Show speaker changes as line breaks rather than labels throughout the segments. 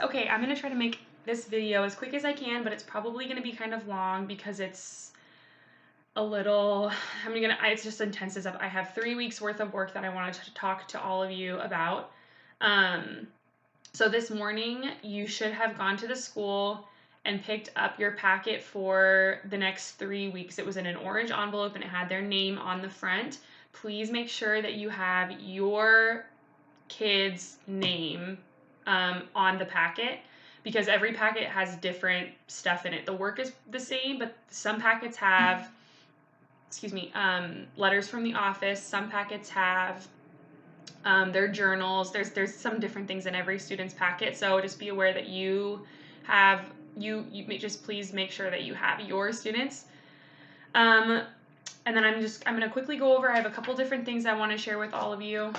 Okay, I'm going to try to make this video as quick as I can, but it's probably going to be kind of long because it's a little, it's just intensive stuff. I have 3 weeks worth of work that I wanted to talk to all of you about. So this morning, you should have gone to the school and picked up your packet for the next 3 weeks. It was in an orange envelope and it had their name on the front. Please make sure that you have your kid's name on the packet, because every packet has different stuff in it. The work is the same, but some packets have, letters from the office. Some packets have their journals. There's some different things in every student's packet, so just be aware that you may just please make sure that you have your students. And then I'm going to quickly go over, I have a couple different things I want to share with all of you.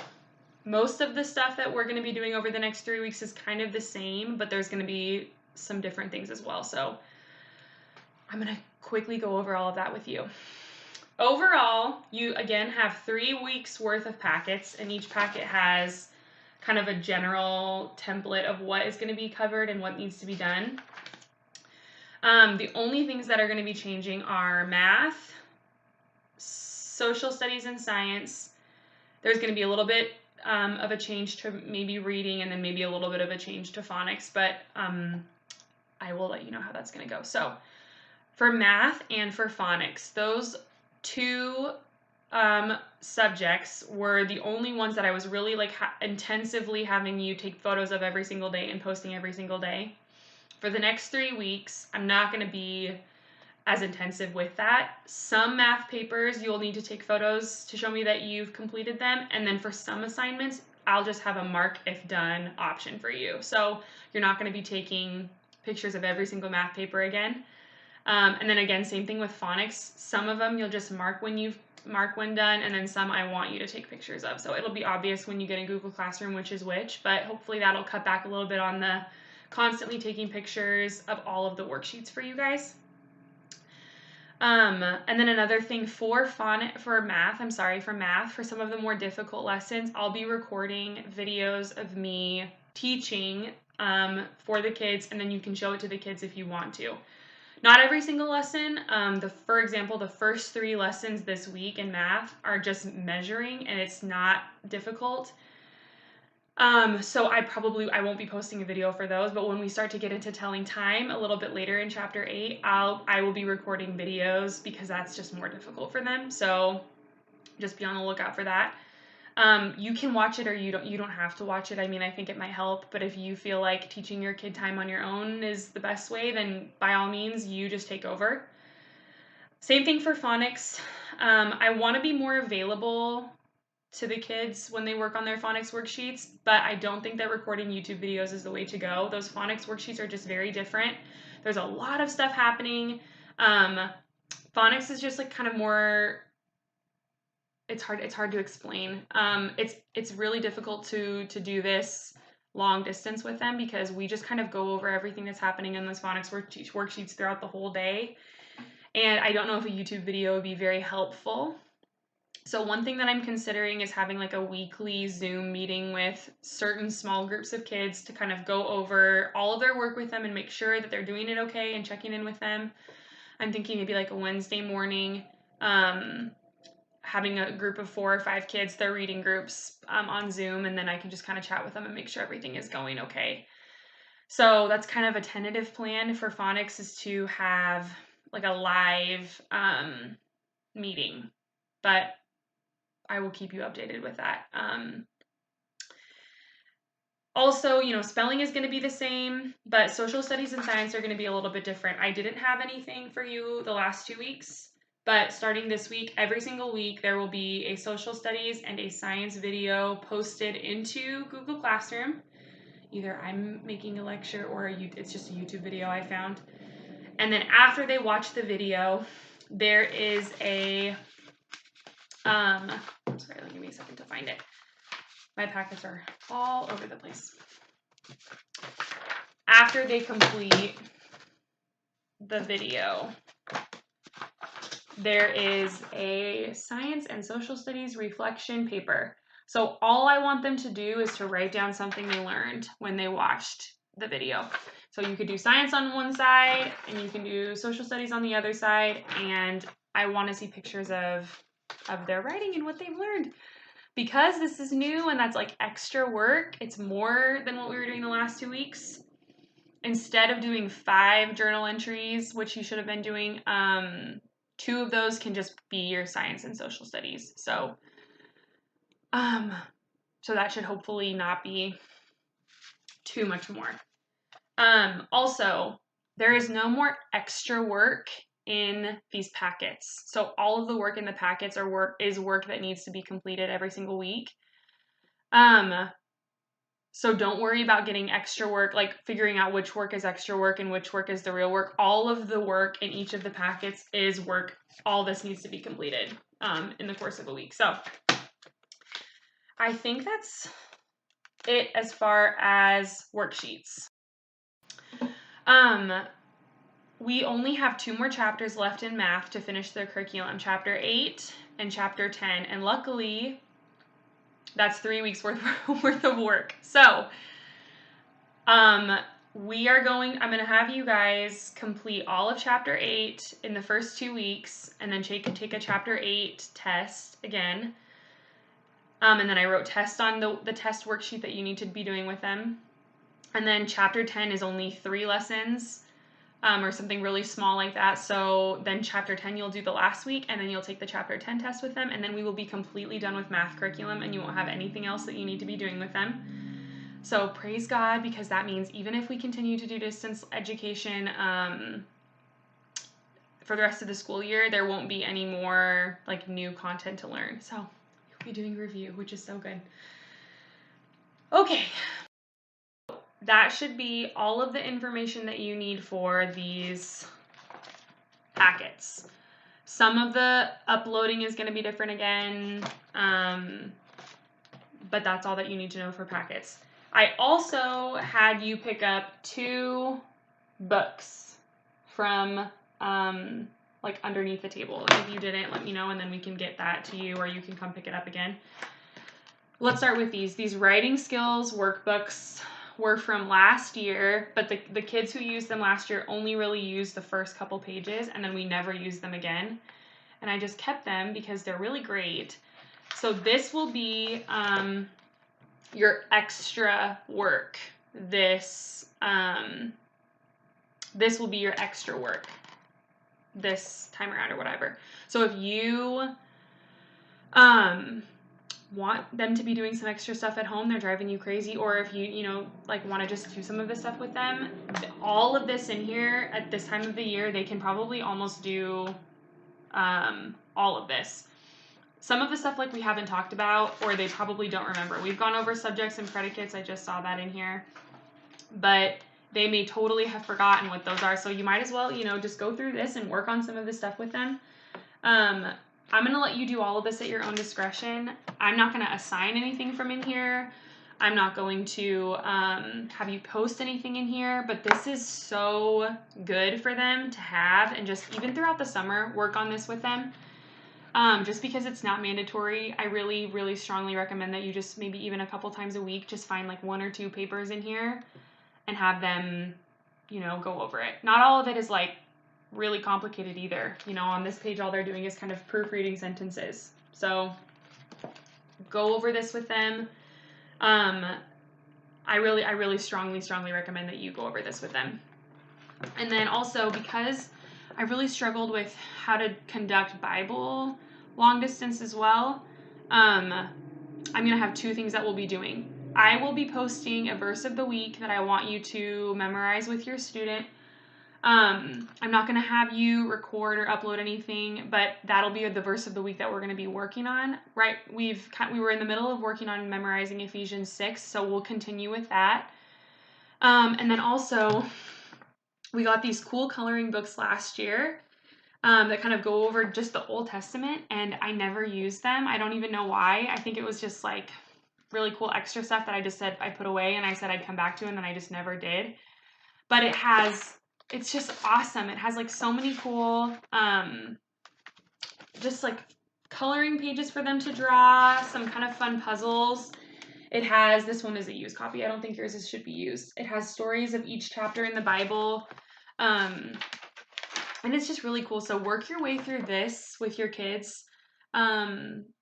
Most of the stuff that we're going to be doing over the next 3 weeks is kind of the same, but there's going to be some different things as well. So I'm going to quickly go over all of that with you. Overall, you again have 3 weeks worth of packets, and each packet has kind of a general template of what is going to be covered and what needs to be done. The only things that are going to be changing are math, social studies, and science. There's going to be a little bit of a change to maybe reading, and then maybe a little bit of a change to phonics, but I will let you know how that's going to go. So for math and for phonics, those two subjects were the only ones that I was really intensively having you take photos of every single day and posting every single day. For the next 3 weeks, I'm not going to be as intensive with that. Some math papers, you'll need to take photos to show me that you've completed them. And then for some assignments, I'll just have a mark if done option for you. So you're not going to be taking pictures of every single math paper again. And then again, same thing with phonics. Some of them you'll just mark when done, and then some I want you to take pictures of. So it'll be obvious when you get in Google Classroom which is which, but hopefully that'll cut back a little bit on the constantly taking pictures of all of the worksheets for you guys. And then another thing for math, for some of the more difficult lessons, I'll be recording videos of me teaching for the kids, and then you can show it to the kids if you want to. Not every single lesson. For example, the first 3 lessons this week in math are just measuring, and it's not difficult. So I won't be posting a video for those, but when we start to get into telling time a little bit later in chapter 8, I will be recording videos because that's just more difficult for them. So just be on the lookout for that. You can watch it or you don't have to watch it. I mean, I think it might help, but if you feel like teaching your kid time on your own is the best way, then by all means, you just take over. Same thing for phonics. I want to be more available to the kids when they work on their phonics worksheets, but I don't think that recording YouTube videos is the way to go. Those phonics worksheets are just very different. There's a lot of stuff happening. Phonics is just kind of more, it's hard to explain. It's really difficult to do this long distance with them because we just kind of go over everything that's happening in those phonics worksheets throughout the whole day. And I don't know if a YouTube video would be very helpful. So one thing that I'm considering is having a weekly Zoom meeting with certain small groups of kids to kind of go over all of their work with them and make sure that they're doing it okay and checking in with them. I'm thinking maybe a Wednesday morning, having a group of 4 or 5 kids, their reading groups on Zoom, and then I can just kind of chat with them and make sure everything is going okay. So that's kind of a tentative plan for phonics, is to have a live meeting, but I will keep you updated with that. Also, spelling is going to be the same, but social studies and science are going to be a little bit different. I didn't have anything for you the last 2 weeks, but starting this week, every single week, there will be a social studies and a science video posted into Google Classroom. Either I'm making a lecture or it's just a YouTube video I found. And then after they watch the video, there is a sorry, give me a second to find it. My packets are all over the place. After they complete the video, there is a science and social studies reflection paper. So all I want them to do is to write down something they learned when they watched the video. So you could do science on one side and you can do social studies on the other side. And I want to see pictures of their writing and what they've learned. Because this is new and that's like extra work, it's more than what we were doing the last 2 weeks. Instead of doing 5 journal entries, which you should have been doing, 2 of those can just be your science and social studies. So that should hopefully not be too much more. Also, there is no more extra work in these packets. So all of the work in the packets is work that needs to be completed every single week. So don't worry about getting extra work, like figuring out which work is extra work and which work is the real work. All of the work in each of the packets is work. All this needs to be completed in the course of a week. So I think that's it as far as worksheets. We only have 2 more chapters left in math to finish the curriculum, chapter 8 and chapter 10. And luckily, that's 3 weeks worth of work. So, I'm going to have you guys complete all of chapter 8 in the first 2 weeks and then take a chapter 8 test again. And then I wrote tests on the test worksheet that you need to be doing with them. And then chapter 10 is only 3 lessons. Or something really small like that. So then chapter 10 you'll do the last week, and then you'll take the chapter 10 test with them, and then we will be completely done with math curriculum, and you won't have anything else that you need to be doing with them. So praise God, because that means even if we continue to do distance education for the rest of the school year, there won't be any more like new content to learn. So we'll be doing review, which is so good. Okay. That should be all of the information that you need for these packets. Some of the uploading is going to be different again, but that's all that you need to know for packets. I also had you pick up 2 books from like underneath the table. If you didn't, let me know, and then we can get that to you, or you can come pick it up again. Let's start with these. These writing skills workbooks were from last year, but the kids who used them last year only really used the first couple pages, and then we never used them again. And I just kept them because they're really great. So this will be your extra work. This will be your extra work this time around or whatever. So if you want them to be doing some extra stuff at home, they're driving you crazy, or if you like want to just do some of this stuff with them, all of this in here at this time of the year, they can probably almost do all of this. Some of the stuff like we haven't talked about, or they probably don't remember. We've gone over subjects and predicates. I just saw that in here, but they may totally have forgotten what those are. So you might as well, just go through this and work on some of this stuff with them. I'm going to let you do all of this at your own discretion. I'm not going to assign anything from in here. I'm not going to have you post anything in here, but this is so good for them to have, and just even throughout the summer, work on this with them. Just because it's not mandatory, I really, really strongly recommend that you just maybe even a couple times a week, just find like 1 or 2 papers in here and have them, go over it. Not all of it is like really complicated either. On this page, all they're doing is kind of proofreading sentences. So go over this with them. I really strongly recommend that you go over this with them. And then also, because I really struggled with how to conduct Bible long distance as well, I'm going to have 2 things that we'll be doing. I will be posting a verse of the week that I want you to memorize with your student. I'm not going to have you record or upload anything, but that'll be the verse of the week that we're going to be working on, right? We were in the middle of working on memorizing Ephesians 6, so we'll continue with that. And then also, we got these cool coloring books last year that kind of go over just the Old Testament, and I never used them. I don't even know why. I think it was just like really cool extra stuff that I just said I put away, and I said I'd come back to, and then I just never did. But it's just awesome. It has like so many cool, just like coloring pages for them to draw, some kind of fun puzzles. This one is a used copy. I don't think yours should be used. It has stories of each chapter in the Bible. And it's just really cool. So work your way through this with your kids.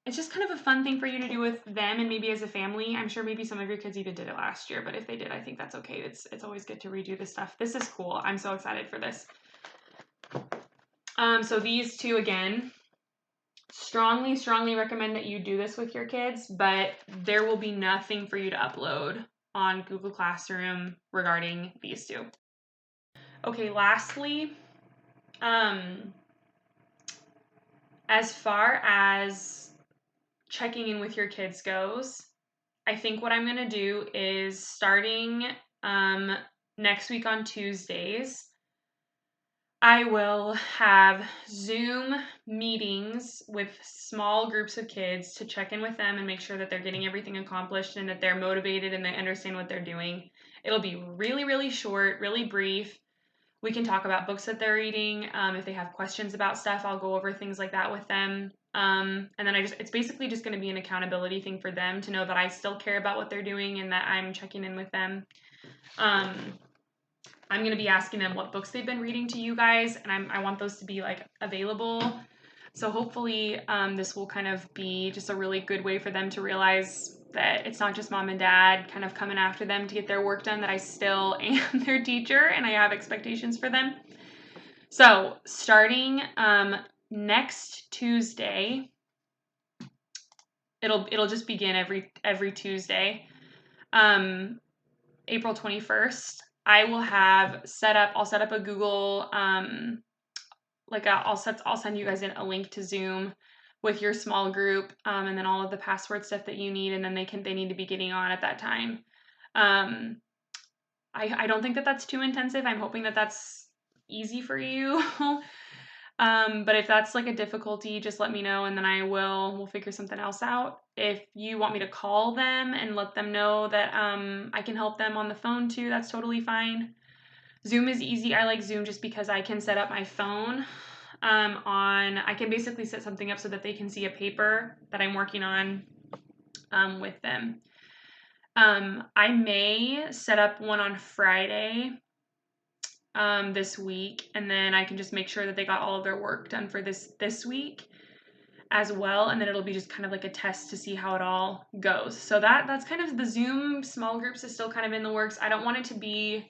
It's just kind of a fun thing for you to do with them and maybe as a family. I'm sure maybe some of your kids even did it last year, but if they did, I think that's okay. It's always good to redo this stuff. This is cool. I'm so excited for this. So these two, again, strongly recommend that you do this with your kids, but there will be nothing for you to upload on Google Classroom regarding these two. Okay, lastly, as far as checking in with your kids goes, I think what I'm going to do is starting next week on Tuesdays, I will have Zoom meetings with small groups of kids to check in with them and make sure that they're getting everything accomplished and that they're motivated and they understand what they're doing. It'll be really, really short, really brief. We can talk about books that they're reading. If they have questions about stuff, I'll go over things like that with them. And then it's basically just going to be an accountability thing for them to know that I still care about what they're doing and that I'm checking in with them. I'm going to be asking them what books they've been reading to you guys, and I want those to be like available. So hopefully this will kind of be just a really good way for them to realize that it's not just mom and dad kind of coming after them to get their work done, that I still am their teacher and I have expectations for them. So starting next Tuesday, it'll just begin every Tuesday. April 21st, I'll set up a Google, I'll send you guys a link to Zoom with your small group, and then all of the password stuff that you need, and then they need to be getting on at that time. I don't think that that's too intensive. I'm hoping that that's easy for you. But if that's like a difficulty, just let me know and then we'll figure something else out. If you want me to call them and let them know that I can help them on the phone too, that's totally fine. Zoom is easy. I like Zoom just because I can set up my phone I can basically set something up so that they can see a paper that I'm working on with them. I may set up one on Friday this week, and then I can just make sure that they got all of their work done for this week as well, and then it'll be just kind of like a test to see how it all goes. So that's kind of the Zoom small groups is still kind of in the works. I don't want to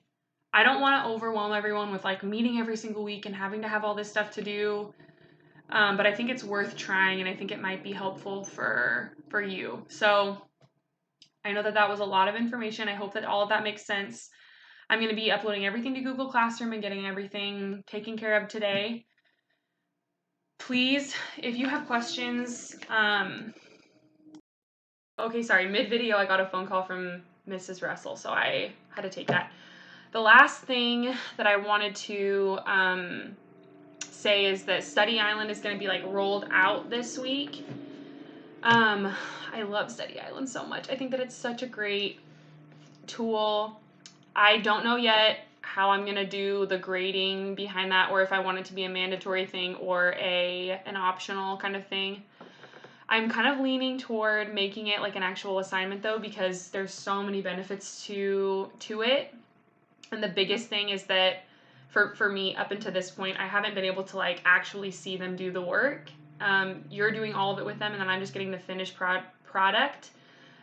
overwhelm everyone with like meeting every single week and having to have all this stuff to do. But I think it's worth trying, and I think it might be helpful for you. So I know that was a lot of information. I hope that all of that makes sense. I'm going to be uploading everything to Google Classroom and getting everything taken care of today. Please, if you have questions, okay, sorry, mid-video I got a phone call from Mrs. Russell, so I had to take that. The last thing that I wanted to say is that Study Island is going to be like rolled out this week. I love Study Island so much. I think that it's such a great tool. I don't know yet how I'm going to do the grading behind that, or if I want it to be a mandatory thing or an optional kind of thing. I'm kind of leaning toward making it like an actual assignment though, because there's so many benefits to it. And the biggest thing is that for me up until this point, I haven't been able to like actually see them do the work. You're doing all of it with them, and then I'm just getting the finished product.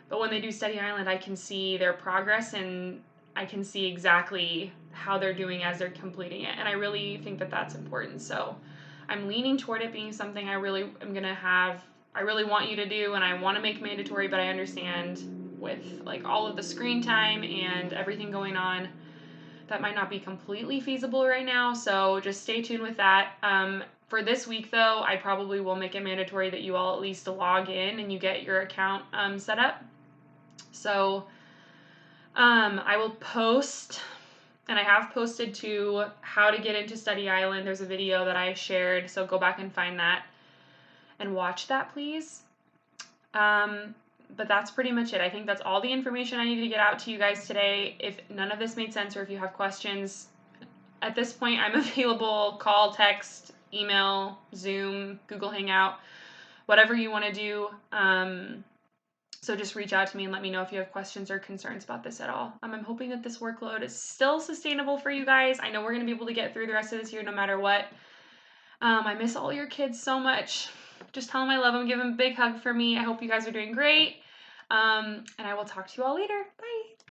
But when they do Study Island, I can see their progress and I can see exactly how they're doing as they're completing it. And I really think that that's important. So I'm leaning toward it being something I really want you to do, and I want to make mandatory, but I understand with like all of the screen time and everything going on, that might not be completely feasible right now. So just stay tuned with that. For this week though, I probably will make it mandatory that you all at least log in and you get your account set up. So I will post, and I have posted to how to get into Study Island. There's a video that I shared, so go back and find that and watch that, please. But that's pretty much it. I think that's all the information I needed to get out to you guys today. If none of this made sense or if you have questions, at this point I'm available. Call, text, email, Zoom, Google Hangout, whatever you want to do. So just reach out to me and let me know if you have questions or concerns about this at all. I'm hoping that this workload is still sustainable for you guys. I know we're going to be able to get through the rest of this year no matter what. I miss all your kids so much. Just tell them I love them. Give them a big hug for me. I hope you guys are doing great. And I will talk to you all later. Bye.